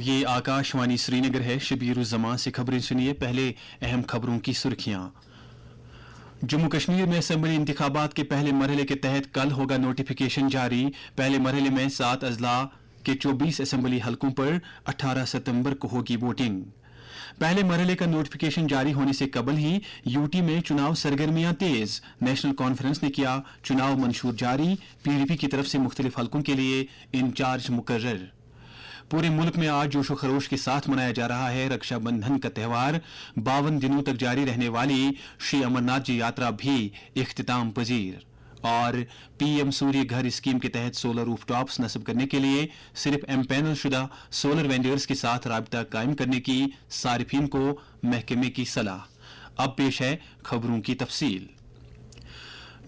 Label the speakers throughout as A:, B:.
A: ये आकाशवाणी श्रीनगर है। शबीर उज़्ज़मा से खबरें सुनिए। पहले अहम खबरों की सुर्खियां। जम्मू कश्मीर में असेंबली इंतखाबात के पहले मरहले के तहत कल होगा नोटिफिकेशन जारी। पहले मरहले में 7 अजला के 24 असेंबली हलकों पर 18 सितंबर को होगी वोटिंग। पहले मरहले का नोटिफिकेशन जारी होने से कबल ही यूटी में चुनाव सरगर्मियां तेज। नेशनल कॉन्फ्रेंस ने किया चुनाव मंशूर जारी। पीडीपी की तरफ से मुख्तलिफ हलकों के लिए इंचार्ज मुकर्रर। पूरे मुल्क में आज जोशो खरोश के साथ मनाया जा रहा है रक्षाबंधन का त्यौहार। 52 दिनों तक जारी रहने वाली श्री अमरनाथ जी यात्रा भी इख्तिताम पजीर। और पीएम सूर्य घर स्कीम के तहत सोलर रूफटॉप्स नस्ब करने के लिए सिर्फ एम्पैनल शुदा सोलर वेंडर्स के साथ राबता कायम करने की सारिफीन को महकमे की सलाह। अब पेश है खबरों की तफसील।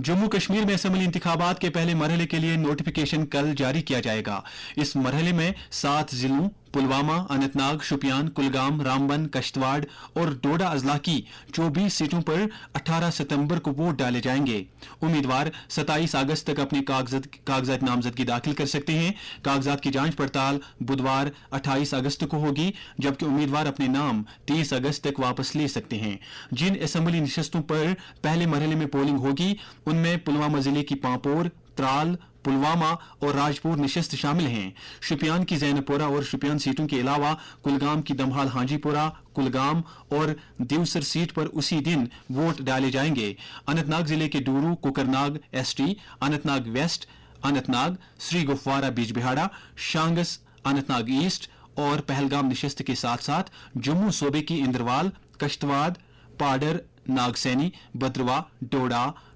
A: जम्मू कश्मीर में असेंबली इंतखाबात के पहले मरहले के लिए नोटिफिकेशन कल जारी किया जाएगा। इस मरहले में 7 जिलों पुलवामा, अनंतनाग, शुपियान, कुलगाम, रामबन, कश्तवाड़ और डोडा अजला की 24 सीटों पर 18 सितंबर को वोट डाले जाएंगे। उम्मीदवार 27 अगस्त तक अपने कागजात नामजदगी दाखिल कर सकते हैं। कागजात की जांच पड़ताल बुधवार 28 अगस्त को होगी, जबकि उम्मीदवार अपने नाम 30 अगस्त तक वापस ले सकते हैं। जिन असेंबली नशस्तों पर पहले मरहले में पोलिंग होगी उनमें पुलवामा जिले की पांपोर, त्राल, पुलवामा और राजपुर नशस्त शामिल हैं। शुपियान की जैनपुरा और शुपियान सीटों के अलावा कुलगाम की दमहाल हांजीपुरा, कुलगाम और दिवसर सीट पर उसी दिन वोट डाले जाएंगे। अनंतनाग जिले के Dooru, Kokernag ST, Anantnag waste, Anantnag, Shri Gufwara Bijbehara, शांगस, Anantnag east और पहलगाम नशस्त के साथ साथ जम्मू सूबे की इंद्रवाल, कश्तवाड़, पाडर, नागसैनी, बद्रवा,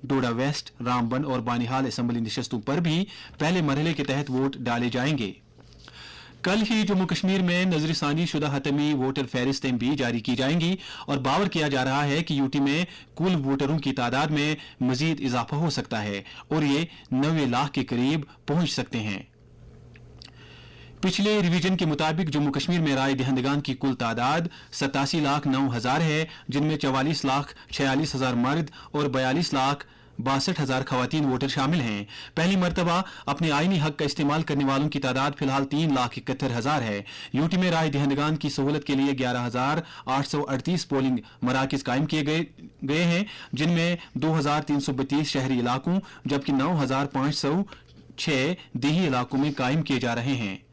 A: डोडा वेस्ट, रामबन और बानिहाल असेंबली नशस्तों पर भी पहले मरहले के तहत वोट डाले जाएंगे। कल ही जम्मू कश्मीर में नजरसानी शुदा हतमी वोटर फहरिस्तें भी जारी की जाएंगी और बावर किया जा रहा है कि यूटी में कुल वोटरों की तादाद में मजीद इजाफा हो सकता है और ये 90 लाख के करीब पहुंच सकते हैं। पिछले रिवीजन के मुताबिक जम्मू कश्मीर में राय दहिंदगान की कुल तादाद 87,09,000 है, जिनमें 44,46,000 मर्द और 42,62,000 खवातीन वोटर शामिल हैं। पहली मरतबा अपने आईनी हक का इस्तेमाल करने वालों की तादाद फिलहाल 3,71,000 है। यूटी में राय दहिंदगान की सहूलत के लिए 11,838 पोलिंग मराकज कायम किए गए हैं, जिनमें 2,332 शहरी इलाकों जबकि 9,506 देही इलाकों में कायम किए जा रहे हैं।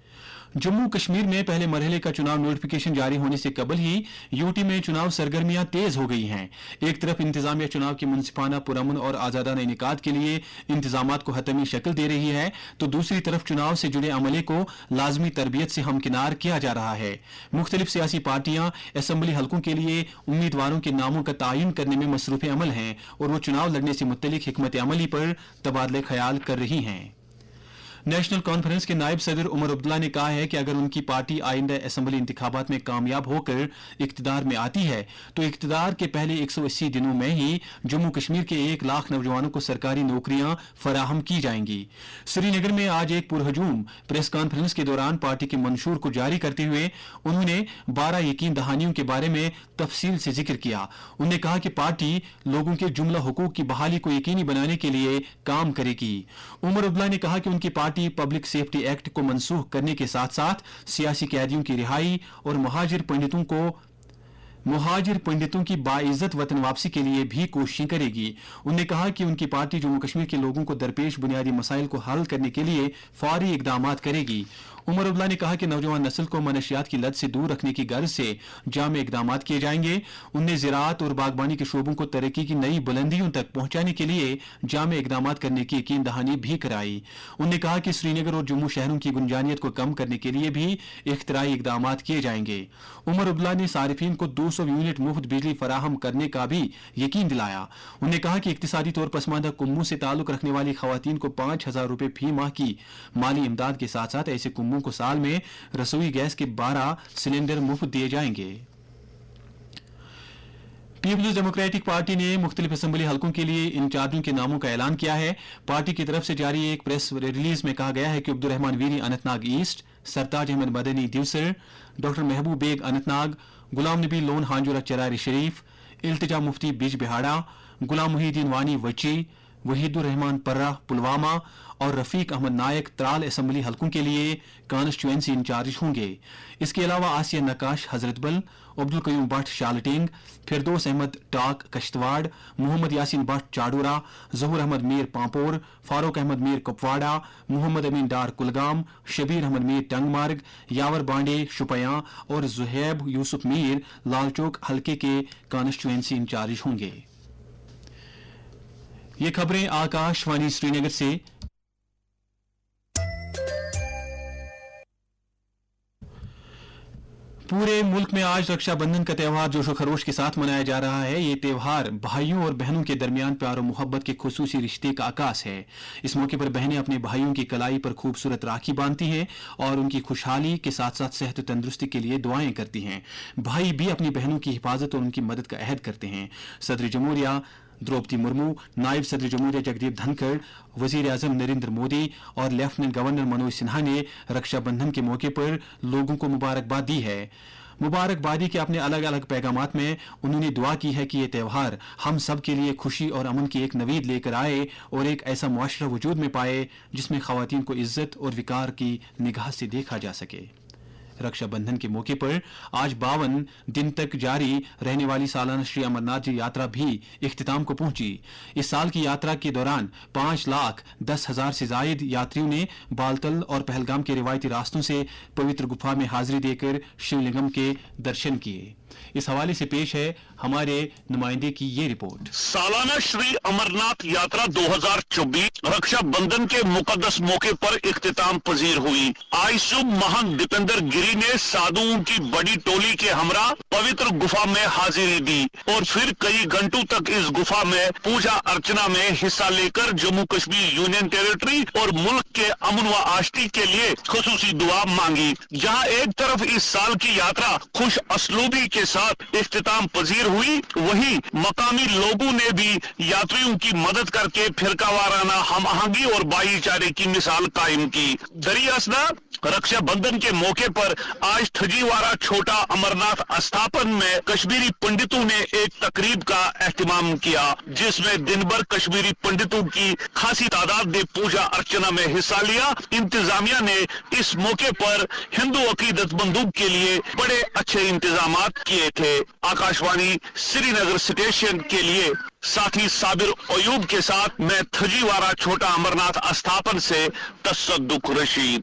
A: जम्मू कश्मीर में पहले मरहले का चुनाव नोटिफिकेशन जारी होने से कबल ही यूटी में चुनाव सरगर्मियां तेज हो गई हैं। एक तरफ इंतजामिया चुनाव के मुनसिफाना पुरअमन और आजादाना इनेकाद के लिए इंतजामात को हतमी शक्ल दे रही है, तो दूसरी तरफ चुनाव से जुड़े अमले को लाजमी तरबियत से हमकिनार किया जा रहा है। मुख्तलिफ सियासी पार्टियां असेंबली हलकों के लिए उम्मीदवारों के नामों का तयन करने में मसरूफ अमल हैं और वो चुनाव लड़ने से मुतल्लिक हिकमत अमली पर तबादले ख्याल कर रही हैं। नेशनल कॉन्फ्रेंस के नायब सदर उमर अब्दुल्ला ने कहा है कि अगर उनकी पार्टी आइंदा असेंबली इंतखाबात में कामयाब होकर इक्तदार में आती है तो इक्तदार के पहले 180 दिनों में ही जम्मू कश्मीर के 1 लाख नौजवानों को सरकारी नौकरियां फराहम की जाएंगी। श्रीनगर में आज एक पुरहजूम प्रेस कॉन्फ्रेंस के दौरान पार्टी के मंशूर को जारी करते हुए उन्होंने 12 यकीन दहानियों के बारे में तफसील से जिक्र किया। उन्होंने कहा कि पार्टी लोगों के जुमला हुकूक की बहाली को यकीनी बनाने के लिए काम करेगी। उमर अब्दुल्ला ने कहा कि उनकी पार्टी पब्लिक सेफ्टी एक्ट को मनसूख करने के साथ साथ सियासी कैदियों की रिहाई और मुहाजिर पंडितों की बाइज्जत वतन वापसी के लिए भी कोशिशें करेगी। उन्होंने कहा कि उनकी पार्टी जम्मू कश्मीर के लोगों को दरपेश बुनियादी मसाइल को हल करने के लिए फौरी इकदाम करेगी। उमर अब्दुल्ला ने कहा कि नौजवान नस्ल को मनशियात की लत से दूर रखने की गर्ज से जामे इकदाम किए जाएंगे। उनने ज़राअत और बागबानी के शोबों को तरक्की की नई बुलंदियों तक पहुंचाने के लिए जामे इकदाम करने की यकीन दहानी भी कराई। उन्होंने कहा कि श्रीनगर और जम्मू शहरों की गुंजानियत को कम करने के लिए भी इख्तराई इकदाम किए जाएंगे। उमर अब्दुल्ला ने सारिफीन को 200 यूनिट मुफ्त बिजली फराहम करने का भी यकीन दिलाया। उन्होंने कहा कि इक्तिसादी तौर पसमानदा कुम्मों से ताल्लुक रखने वाली खवातीन को 5,000 रुपए फी माह की माली इमदाद के साथ साथ ऐसे कुम्मों को साल में रसोई गैस के 12 सिलेंडर मुफ्त दिए जाएंगे। पीपल्स डेमोक्रेटिक पार्टी ने मुख्तलिफ असेंबली हलकों के लिए इंचार्जों के नामों का ऐलान किया है। पार्टी की तरफ से जारी एक प्रेस रिलीज में कहा गया है कि अब्दुल रहमान वीरी अनंतनाग ईस्ट, सरताज अहमद मदनी दिवसर, डॉक्टर महबूब बेग अनंतनाग, गुलाम नबी लोन हांजुरा चरारी शरीफ, इल्तिजा मुफ्ती बिजबिहाड़ा, गुलाम मुहीद्दीन वानी वची, वहीद उर रहमान पर्रा पुलवामा और रफीक अहमद नायक त्राल असम्बली हलकों के लिए कॉन्स्टिट्यूएंसी इंचार्ज होंगे। इसके अलावा आसिया नकाश हजरतबल, अब्दुल कयूम भट्ट शालटेंग, फिरदौस अहमद टाक कश्तवाड़, मोहम्मद यासीन भट्ट चाडूरा, जहूर अहमद मीर पांपोर, फारूक अहमद मीर कुपवाड़ा, मोहम्मद अमीन डार कुलगाम, शबीर अहमद मीर टंगमार्ग, यावर बांडे शुपयां और जुहैब यूसुफ मीर लालचौक हलके के कॉन्स्टिट्यूएंसी इंचार्ज होंगे। ये खबरें आकाशवाणी श्रीनगर से। पूरे मुल्क में आज रक्षाबंधन का त्यौहार जोशो खरोश के साथ मनाया जा रहा है। ये त्यौहार भाइयों और बहनों के दरमियान प्यार और मोहब्बत के खुसूसी रिश्ते का आकाश है। इस मौके पर बहनें अपने भाइयों की कलाई पर खूबसूरत राखी बांधती हैं और उनकी खुशहाली के साथ साथ सेहत और तंदुरुस्ती के लिए दुआएं करती हैं। भाई भी अपनी बहनों की हिफाजत और उनकी मदद का अहद करते हैं। सदर जमहूरिया द्रौपदी मुर्मू, नायब सदर जमहूरिया जगदीप धनखड़, वजीर आजम नरेंद्र मोदी और लेफ्टिनेंट गवर्नर मनोज सिन्हा ने रक्षाबंधन के मौके पर लोगों को मुबारकबाद दी है। मुबारकबादी के अपने अलग अलग पैगामात में उन्होंने दुआ की है कि ये त्यौहार हम सब के लिए खुशी और अमन की एक नवीद लेकर आए और एक ऐसा मुआशरा वजूद में पाए जिसमें खवातीन को इज्जत और विकार की निगाह से देखा जा सके। रक्षाबंधन के मौके पर आज 52 दिन तक जारी रहने वाली सालाना श्री अमरनाथ जी यात्रा भी इख्तिताम को पहुंची। इस साल की यात्रा के दौरान 5,10,000 से जायद यात्रियों ने बालतल और पहलगाम के रिवायती रास्तों से पवित्र गुफा में हाजिरी देकर शिवलिंगम के दर्शन किए। इस हवाले से पेश है हमारे नुमाइंदे की ये रिपोर्ट।
B: सालाना श्री अमरनाथ यात्रा 2024 रक्षाबंधन के मुकद्दस मौके पर इख्तिताम पजीर हुई। आज सुबह महंत दीपेंद्र गिरी ने साधुओं की बड़ी टोली के हमरा पवित्र गुफा में हाजिरी दी और फिर कई घंटों तक इस गुफा में पूजा अर्चना में हिस्सा लेकर जम्मू कश्मीर यूनियन टेरिटरी और मुल्क के अमन व आश्ती के लिए खुसूसी दुआ मांगी। जहां एक तरफ इस साल की यात्रा खुश असलूबी के साथ इख्तिताम पजीर हुई, वहीं मकामी लोगों ने भी यात्रियों की मदद करके फिरकावाराना हम आहंगी और भाईचारे की मिसाल कायम की। दरियासना रक्षाबंधन के मौके पर आज थजीवारा छोटा अमरनाथ स्थापन में कश्मीरी पंडितों ने एक तकरीब का एहतमाम किया, जिसमें दिन भर कश्मीरी पंडितों की खासी तादाद ने पूजा अर्चना में हिस्सा लिया। इंतजामिया ने इस मौके पर हिंदू अकीदतमंदों के लिए बड़े अच्छे इंतजाम किए थे। आकाशवाणी श्रीनगर स्टेशन के लिए साथी साबिर अयूब के साथ मैं थजीवारा छोटा अमरनाथ स्थापन से तसद्दुक रशीद।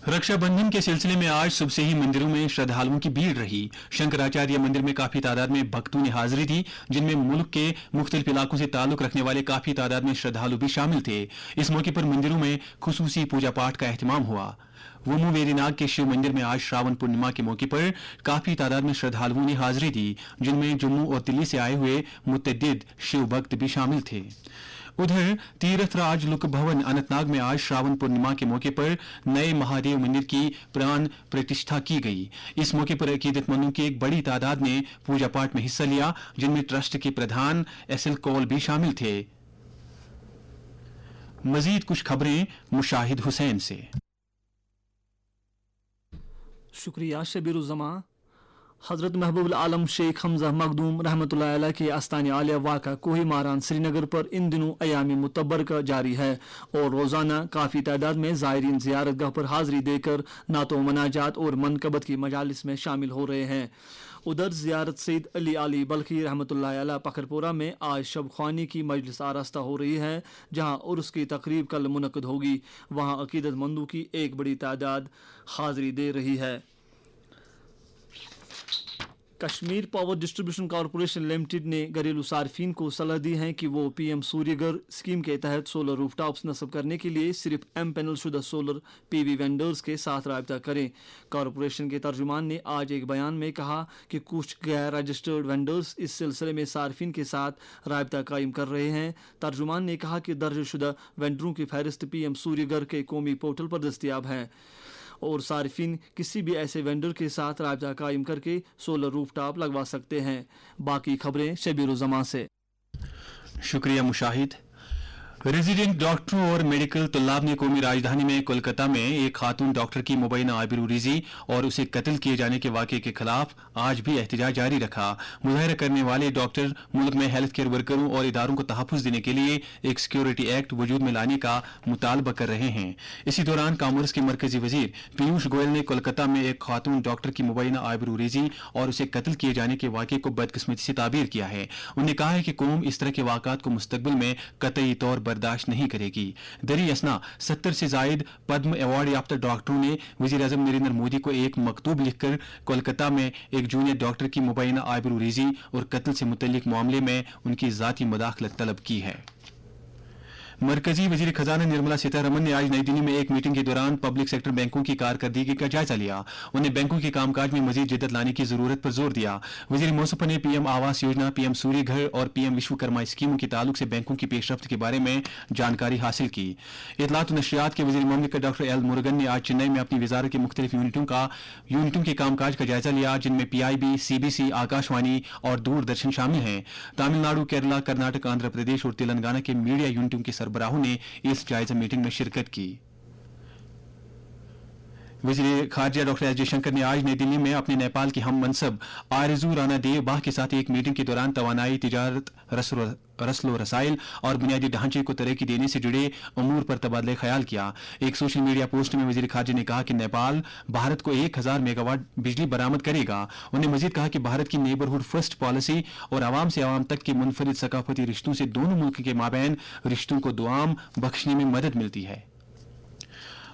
A: रक्षाबंधन के सिलसिले में आज सुबह से ही मंदिरों में श्रद्धालुओं की भीड़ रही। शंकराचार्य मंदिर में काफी तादाद में भक्तों ने हाजिरी दी, जिनमें मुल्क के मुख्तलिफ इलाकों से ताल्लुक रखने वाले काफी तादाद में श्रद्धालु भी शामिल थे। इस मौके पर मंदिरों में खुसूसी पूजा पाठ का एहतमाम हुआ। वमू वेरीनाग के शिव मंदिर में आज श्रावण पूर्णिमा के मौके पर काफी तादाद में श्रद्धालुओं ने हाजिरी दी, जिनमें जम्मू और दिल्ली से आए हुए मुतअद्दिद शिव भक्त भी शामिल थे। उधर तीर्थराज लुक भवन अनंतनाग में आज श्रावण पूर्णिमा के मौके पर नए महादेव मंदिर की प्राण प्रतिष्ठा की गई। इस मौके पर अकीदतमंदों की एक बड़ी तादाद ने पूजा पाठ में हिस्सा लिया, जिनमें ट्रस्ट के प्रधान एसएल कौल भी शामिल थे। मजीद कुछ खबरें मुशाहिद हुसैन से।
C: शुक्रिया शबीरुज़्ज़मा। हज़रत महबूब आलम शेख हमजा मखदूम रहमतुल्लाह अलैह के आस्तान आलिया वाक़ा कोही मारान श्रीनगर पर इन दिनों अयामी मुतब्बरका जारी है और रोज़ाना काफ़ी तादाद में ज़ायरीन ज़ियारतगाह पर हाज़िरी देकर नातो मनाजात और मनकबत की मजालिस में शामिल हो रहे हैं। उधर ज़ियारत सैयद अली आली बल्खी रहमतुल्लाह अलैह पखरपुरा में आज शब ख्वानी की मजलिस आरास्ता हो रही है, जहां उर्स की तकरीब कल मुनक़द होगी। वहां अकीदतमंदों की एक बड़ी तादाद हाज़िरी दे रही है। Kashmir power distribution corporation limited ने घरेलू सार्फिन को सलाह दी है कि वो पीएम सूर्यघर स्कीम के तहत सोलर रूफटॉप्स नस्ब करने के लिए सिर्फ एम पैनल शुदा सोलर पीवी वेंडर्स के साथ राब्ता करें। कॉरपोरेशन के तर्जुमान ने आज एक बयान में कहा कि कुछ गैर रजिस्टर्ड वेंडर्स इस सिलसिले में सार्फिन के साथ राब्ता कायम कर रहे हैं। तर्जुमान ने कहा कि दर्ज शुदा वेंडरों की फहरिस्त पीएम सूर्यघर के कौमी पोर्टल पर दस्तियाब है और सार्फिन किसी भी ऐसे वेंडर के साथ राब्ता कायम करके सोलर रूफटॉप लगवा सकते हैं। बाकी खबरें शबीरुज़्ज़मा से।
A: शुक्रिया मुशाहिद। रेजिडेंट डॉक्टरों और मेडिकल तल्लाब ने कौमी राजधानी में कोलकाता में एक खातून डॉक्टर की मुबैना आबरूरीजी और उसे कत्ल किए जाने के वाक़े के खिलाफ आज भी एहतजाज जारी रखा। मुजाहरा करने वाले डॉक्टर मुल्क में हेल्थ केयर वर्करों और इदारों को तहफ़्फ़ुज़ देने के लिए एक सिक्योरिटी एक्ट वजूद में लाने का मुतालबा कर रहे हैं। इसी दौरान कामर्स के मरकजी वजीर पीयूष गोयल ने कोलकाता में एक खातून डॉक्टर की मुबैना आबरूरीजी और उसे कत्ल किए जाने के वाक़े को बदकिस्मती से ताबीर किया है। उन्होंने कहा है कि कौम इस तरह के वाक़ात को मुस्तकबिल में कतई तौर बर्दाश्त नहीं करेगी। दरी असना 70 से जायद पद्म अवार्ड याफ्ता डॉक्टरों ने वज़ीर आज़म नरेंद्र मोदी को एक मकतूब लिखकर कोलकाता में एक जूनियर डॉक्टर की मुबैना आबरूरीजी और कत्ल से मुतल्लिक मामले में उनकी ज़ाती मुदाखलत तलब की है। मरकजी वजीर खजाना निर्मला सीतारमन ने आज नई दिल्ली में एक मीटिंग के दौरान पब्लिक सेक्टर बैंकों की कारकर्दगी का जायजा लिया। उन्हें बैंकों के कामकाज में मजीद जिद्दत लाने की जरूरत पर जोर दिया। वजीर मौसफ़ ने पीएम आवास योजना, पीएम सूर्य घर और पीएम विश्वकर्मा स्कीमों के ताल्लुक से बैंकों की पेशरफ्त के बारे में जानकारी हासिल की। इत्तलात व नशरियात के वजीर ममलिकत डॉक्टर एल मुरुगन ने आज चेन्नई में अपनी वजारत के मुख्तलिफ यूनिटों के कामकाज का जायजा लिया, जिनमें PIB, CBC, आकाशवाणी और दूरदर्शन शामिल हैं। तमिलनाडु, केरला, कर्नाटक, आंध्र प्रदेश और तेलंगाना के मीडिया यूनिटों के सरबराहों ने इस जायजा मीटिंग में शिरकत की। वज़ीर खारजा डॉक्टर एस जयशंकर ने आज नई दिल्ली में अपने नेपाल की हम मनसब आरजू राना देवबाह के साथ एक मीटिंग के दौरान तवानाई, तिजारत, रस्लो रसाइल और बुनियादी ढांचे को तरक्की देने से जुड़े अमूर पर तबादला ख्याल किया। एक सोशल मीडिया पोस्ट में वज़ीर खारजा ने कहा कि नेपाल भारत को 1000 मेगावाट बिजली बरामद करेगा। उन्होंने मजीद कहा कि भारत की नेबरहुड फर्स्ट पॉलिसी और आवाम से आवाम तक के मुनफरिद सकाफती रिश्तों से दोनों मुल्क के माबैन रिश्तों को दुआम बख्शने में मदद मिलती है।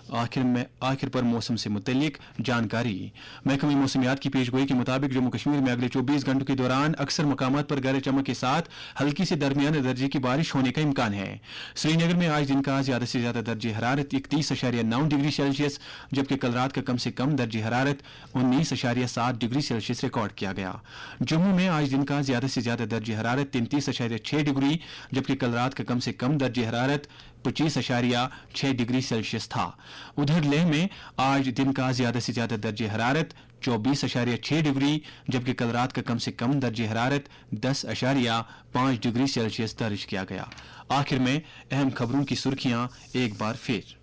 A: आखिर पर मौसम से मुतल्लिक जानकारी। महकमे मौसमियात की पेशगोई के मुताबिक जम्मू कश्मीर में अगले 24 घंटों के दौरान अक्सर मकामात पर गरज चमक के साथ हल्की से दरमियाने दर्जे की बारिश होने का इम्कान है। श्रीनगर में आज दिन का ज्यादा से ज्यादा दर्जे हरारत 31.9 डिग्री सेल्सियस, जबकि कल रात का कम से कम दर्जे हरारत 19.7 डिग्री सेल्सियस रिकॉर्ड किया गया। जम्मू में आज दिन का ज्यादा से ज्यादा दर्जे हरारत 33.6 डिग्री, जबकि कल रात का कम से कम दर्जे हरारत 25.6 डिग्री सेल्सियस था। उधर लेह में आज दिन का ज्यादा से ज्यादा दर्जे हरारत 24.6 डिग्री, जबकि कल रात का कम से कम दर्जे हरारत 10.5 डिग्री सेल्सियस दर्ज किया गया। आखिर में अहम खबरों की सुर्खियां एक बार फिर।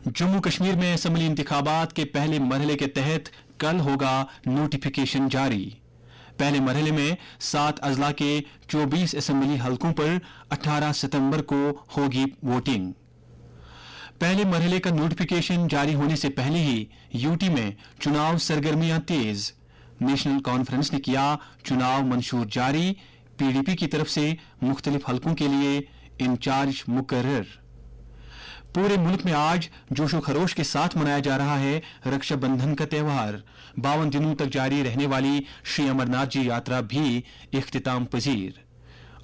A: जम्मू कश्मीर में असेंबली इंतखाबात के पहले मरहले के तहत कल होगा नोटिफिकेशन जारी। पहले मरहले में 7 अजला के 24 असेंबली हलकों पर 18 सितंबर को होगी वोटिंग। पहले मरहले का नोटिफिकेशन जारी होने से पहले ही यूटी में चुनाव सरगर्मियां तेज। नेशनल कॉन्फ्रेंस ने किया चुनाव मंशूर जारी। PDP की तरफ से मुख्तलिफ हलकों के लिए इंचार्ज मुकर्रर। पूरे मुल्क में आज जोशो खरोश के साथ मनाया जा रहा है रक्षाबंधन का त्यौहार। 52 दिनों तक जारी रहने वाली श्री अमरनाथ जी यात्रा भी इख्तिताम पजीर।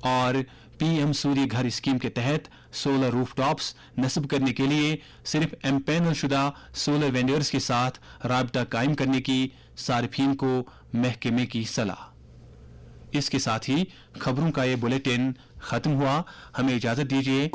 A: और PM सूर्य घर स्कीम के तहत सोलर रूफटॉप्स नस्ब करने के लिए सिर्फ एम्पैनल शुदा सोलर वेंडर्स के साथ राबता कायम करने की सार्फिन को महकमे की सलाह। इसके साथ ही खबरों का ये बुलेटिन खत्म हुआ। हमें इजाजत दीजिए।